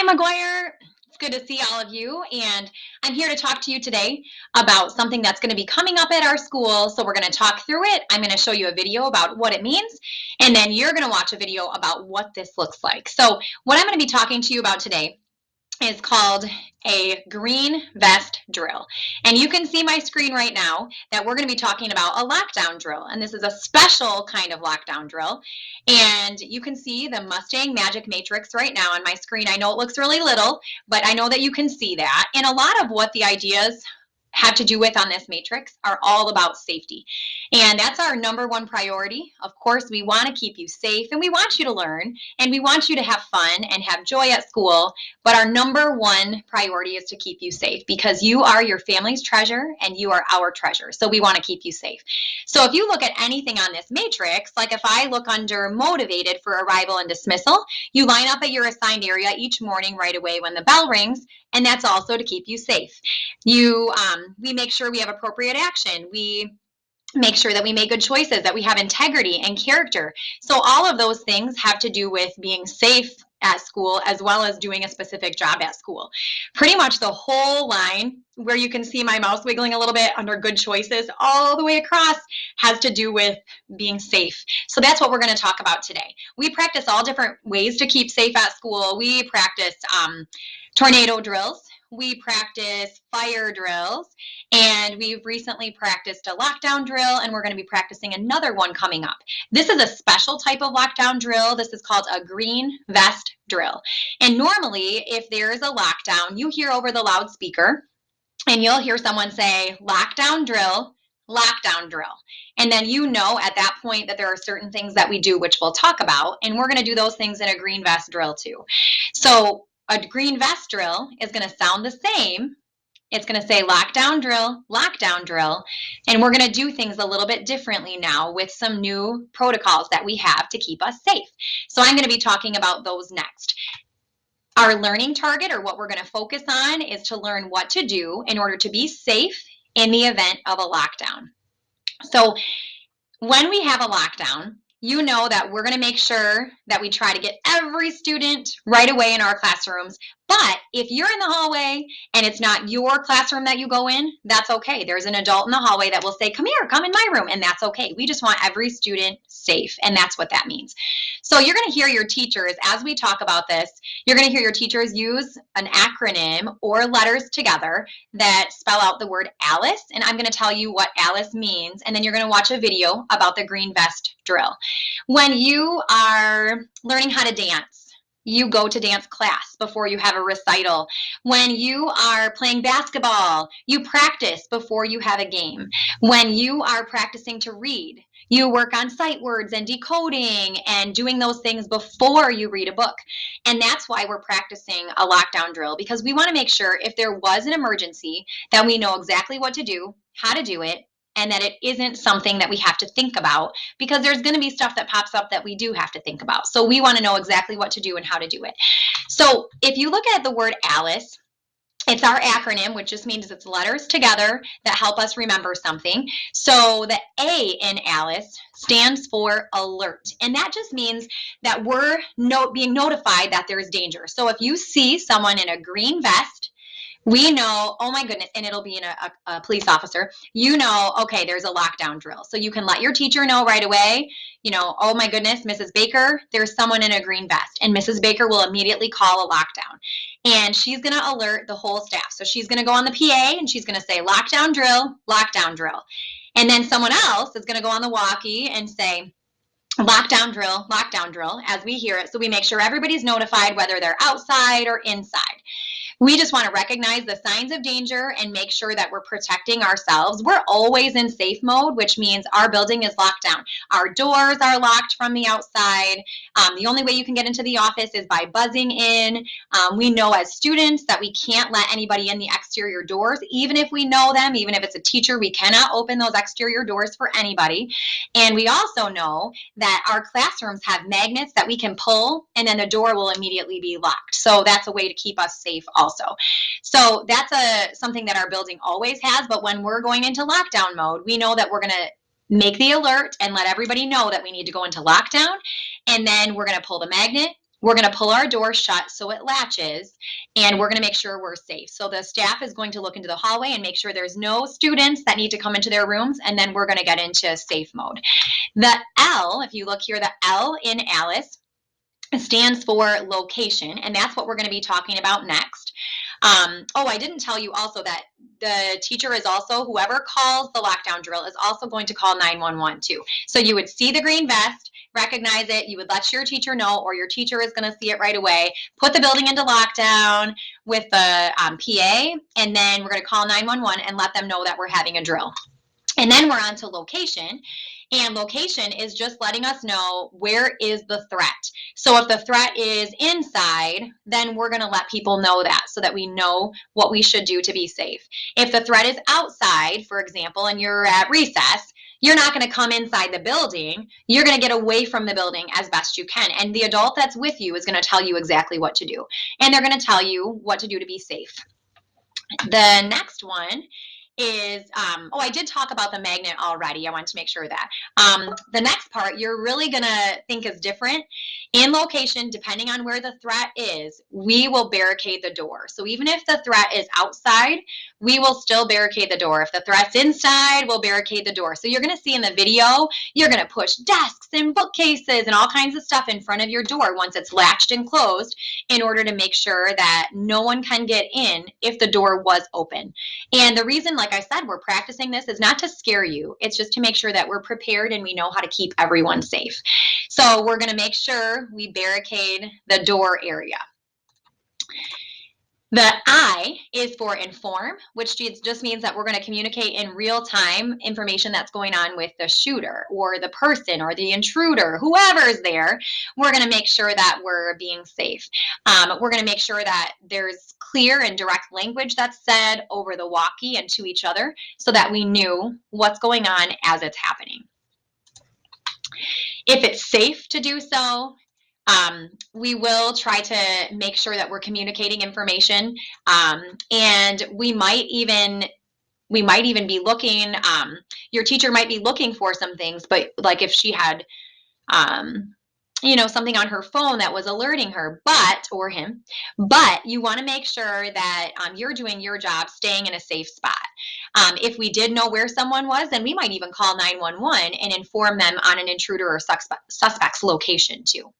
Hi, McGuire. It's good to see all of you. And I'm here to talk to you today about something that's going to be coming up at our school. So we're going to talk through it. I'm going to show you a video about what it means. And then you're going to watch a video about what this looks like. So what I'm going to be talking to you about today is called a green vest drill. And you can see my screen right now that we're going to be talking about a lockdown drill. And this is a special kind of lockdown drill. And you can see the Mustang Magic Matrix right now on my screen. I know it looks really little, but I know that you can see that. And a lot of what the ideas have to do with on this matrix are all about safety. And that's our number one priority. Of course, we want to keep you safe and we want you to learn and we want you to have fun and have joy at school. But our number one priority is to keep you safe because you are your family's treasure and you are our treasure. So we want to keep you safe. So if you look at anything on this matrix, like if I look under motivated for arrival and dismissal, you line up at your assigned area each morning right away when the bell rings, and that's also to keep you safe. We make sure we have appropriate action. We make sure that we make good choices, that we have integrity and character. So all of those things have to do with being safe at school as well as doing a specific job at school. Pretty much the whole line where you can see my mouse wiggling a little bit under good choices all the way across has to do with being safe. So that's what we're going to talk about today. We practice all different ways to keep safe at school. We practice tornado drills. We practice fire drills, and we've recently practiced a lockdown drill, and we're going to be practicing another one coming up. This is a special type of lockdown drill. This is called a green vest drill. And normally, if there is a lockdown, you hear over the loudspeaker, and you'll hear someone say, lockdown drill, lockdown drill. And then you know at that point that there are certain things that we do, which we'll talk about, and we're going to do those things in a green vest drill too. So a green vest drill is going to sound the same. It's going to say lockdown drill, and we're going to do things a little bit differently now with some new protocols that we have to keep us safe. So I'm going to be talking about those next. Our learning target, or what we're going to focus on, is to learn what to do in order to be safe in the event of a lockdown. So when we have a lockdown, you know that we're going to make sure that we try to get every student right away in our classrooms. But if you're in the hallway and it's not your classroom that you go in, that's okay. There's an adult in the hallway that will say, come here, come in my room, and that's okay. We just want every student safe, and that's what that means. So you're going to hear your teachers, as we talk about this, you're going to hear your teachers use an acronym or letters together that spell out the word ALICE, and I'm going to tell you what ALICE means, and then you're going to watch a video about the green vest drill. When you are learning how to dance, you go to dance class before you have a recital. When you are playing basketball, you practice before you have a game. When you are practicing to read, you work on sight words and decoding and doing those things before you read a book. And that's why we're practicing a lockdown drill, because we want to make sure if there was an emergency that we know exactly what to do, how to do it, and that it isn't something that we have to think about, because there's going to be stuff that pops up that we do have to think about. So we want to know exactly what to do and how to do it. So if you look at the word ALICE, it's our acronym, which just means it's letters together that help us remember something. So the A in ALICE stands for alert. And that just means that we're being notified that there's danger. So if you see someone in a green vest, we know, oh my goodness, and it'll be in a police officer, you know, okay, there's a lockdown drill. So you can let your teacher know right away, you know, oh my goodness, Mrs. Baker, there's someone in a green vest. And Mrs. Baker will immediately call a lockdown. And she's going to alert the whole staff. So she's going to go on the PA and she's going to say, lockdown drill, lockdown drill. And then someone else is going to go on the walkie and say, lockdown drill, as we hear it. So we make sure everybody's notified, whether they're outside or inside. We just want to recognize the signs of danger and make sure that we're protecting ourselves. We're always in safe mode, which means our building is locked down. Our doors are locked from the outside. The only way you can get into the office is by buzzing in. We know as students that we can't let anybody in the exterior doors, even if we know them, even if it's a teacher, we cannot open those exterior doors for anybody. And we also know that our classrooms have magnets that we can pull, and then the door will immediately be locked. So that's a way to keep us safe also. So that's something that our building always has, but when we're going into lockdown mode, we know that we're going to make the alert and let everybody know that we need to go into lockdown, and then we're going to pull the magnet, We're going to pull our door shut so it latches, and we're going to make sure we're safe. So the staff is going to look into the hallway and make sure there's no students that need to come into their rooms, and then we're going to get into safe mode. The L, if you look here, the L in Alice stands for location, and that's what we're going to be talking about next. I didn't tell you also that the teacher is also, whoever calls the lockdown drill is also going to call 911 too. So you would see the green vest, recognize it, you would let your teacher know, or your teacher is going to see it right away, put the building into lockdown with the PA, and then we're going to call 911 and let them know that we're having a drill. And then we're on to location. And location is just letting us know where is the threat. So if the threat is inside, then we're going to let people know that so that we know what we should do to be safe. If the threat is outside, for example, and you're at recess, you're not going to come inside the building. You're going to get away from the building as best you can. And the adult that's with you is going to tell you exactly what to do. And they're going to tell you what to do to be safe. The next one is, I did talk about the magnet already. I wanted to make sure of that. The next part you're really going to think is different. In location, depending on where the threat is, we will barricade the door. So even if the threat is outside, we will still barricade the door. If the threat's inside, we'll barricade the door. So you're going to see in the video, you're going to push desks and bookcases and all kinds of stuff in front of your door once it's latched and closed in order to make sure that no one can get in if the door was open. And the reason, like I said, we're practicing this is not to scare you. It's just to make sure that we're prepared and we know how to keep everyone safe. So we're going to make sure we barricade the door area. The I is for inform, which just means that we're going to communicate in real time information that's going on with the shooter or the person or the intruder, whoever's there. We're going to make sure that we're being safe. We're going to make sure that there's clear and direct language that's said over the walkie and to each other so that we knew what's going on as it's happening. If it's safe to do so, we will try to make sure that we're communicating information, and we might even be looking. Your teacher might be looking for some things, but like if she had, something on her phone that was alerting her, or him. But you want to make sure that you're doing your job, staying in a safe spot. If we did know where someone was, then we might even call 911 and inform them on an intruder or suspect's location too.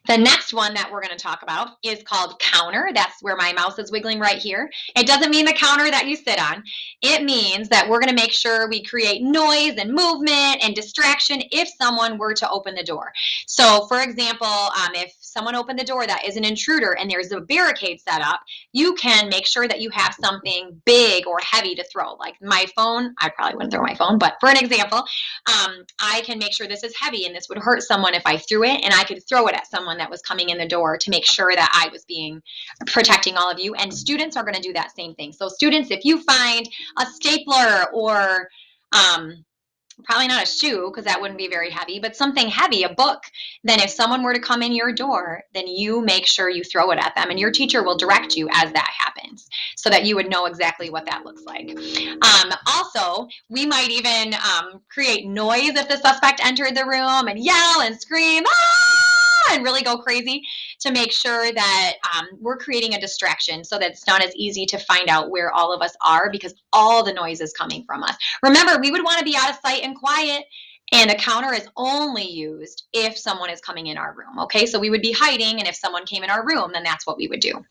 The next one that we're going to talk about is called counter. That's where my mouse is wiggling right here. It doesn't mean the counter that you sit on. It means that we're going to make sure we create noise and movement and distraction if someone were to open the door. So, for example, if someone opened the door that is an intruder and there's a barricade set up, you can make sure that you have something big or heavy to throw. Like my phone, I probably wouldn't throw my phone, but for an example, I can make sure this is heavy and this would hurt someone if I threw it, and I could throw it at someone that was coming in the door to make sure that I was protecting all of you. And students are going to do that same thing. So students, if you find a stapler or probably not a shoe because that wouldn't be very heavy, but something heavy, a book, then if someone were to come in your door, then you make sure you throw it at them, and your teacher will direct you as that happens so that you would know exactly what that looks like. Also, we might even create noise if the suspect entered the room and yell and scream, "Ah!" and really go crazy to make sure that we're creating a distraction so that it's not as easy to find out where all of us are because all the noise is coming from us. Remember, we would want to be out of sight and quiet, and a counter is only used if someone is coming in our room, okay? So we would be hiding, and if someone came in our room, then that's what we would do.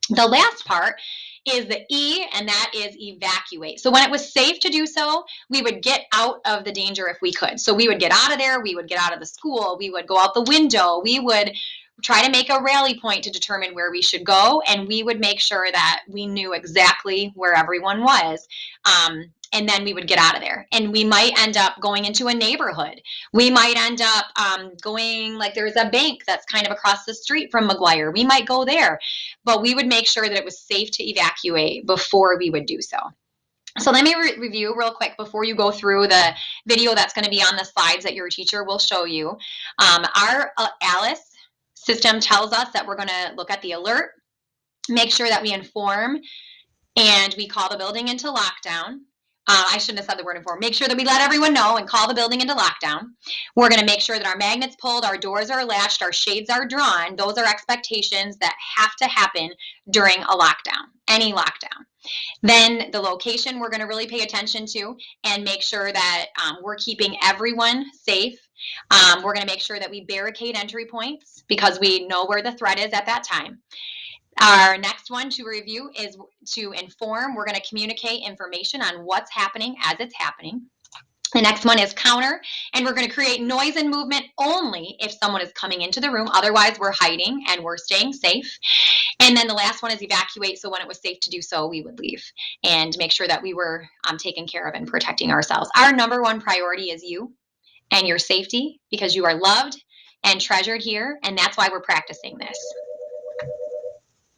The last part is the E, and that is evacuate. So when it was safe to do so, we would get out of the danger if we could. So we would get out of there, we would get out of the school, we would go out the window, we would try to make a rally point to determine where we should go, and we would make sure that we knew exactly where everyone was. And then we would get out of there. And we might end up going into a neighborhood. We might end up going, like there's a bank that's kind of across the street from McGuire. We might go there. But we would make sure that it was safe to evacuate before we would do so. So let me review real quick before you go through the video that's going to be on the slides that your teacher will show you. Our Alice system tells us that we're going to look at the alert, make sure that we inform, and we call the building into lockdown. I shouldn't have said the word inform. Make sure that we let everyone know and call the building into lockdown. We're going to make sure that our magnets pulled, our doors are latched, our shades are drawn. Those are expectations that have to happen during a lockdown, any lockdown. Then the location we're going to really pay attention to and make sure that we're keeping everyone safe. We're going to make sure that we barricade entry points because we know where the threat is at that time. Our next one to review is to inform. We're going to communicate information on what's happening as it's happening. The next one is counter, and we're going to create noise and movement only if someone is coming into the room. Otherwise, we're hiding and we're staying safe. And then the last one is evacuate. So when it was safe to do so, we would leave and make sure that we were taking care of and protecting ourselves. Our number one priority is you and your safety because you are loved and treasured here. And that's why we're practicing this.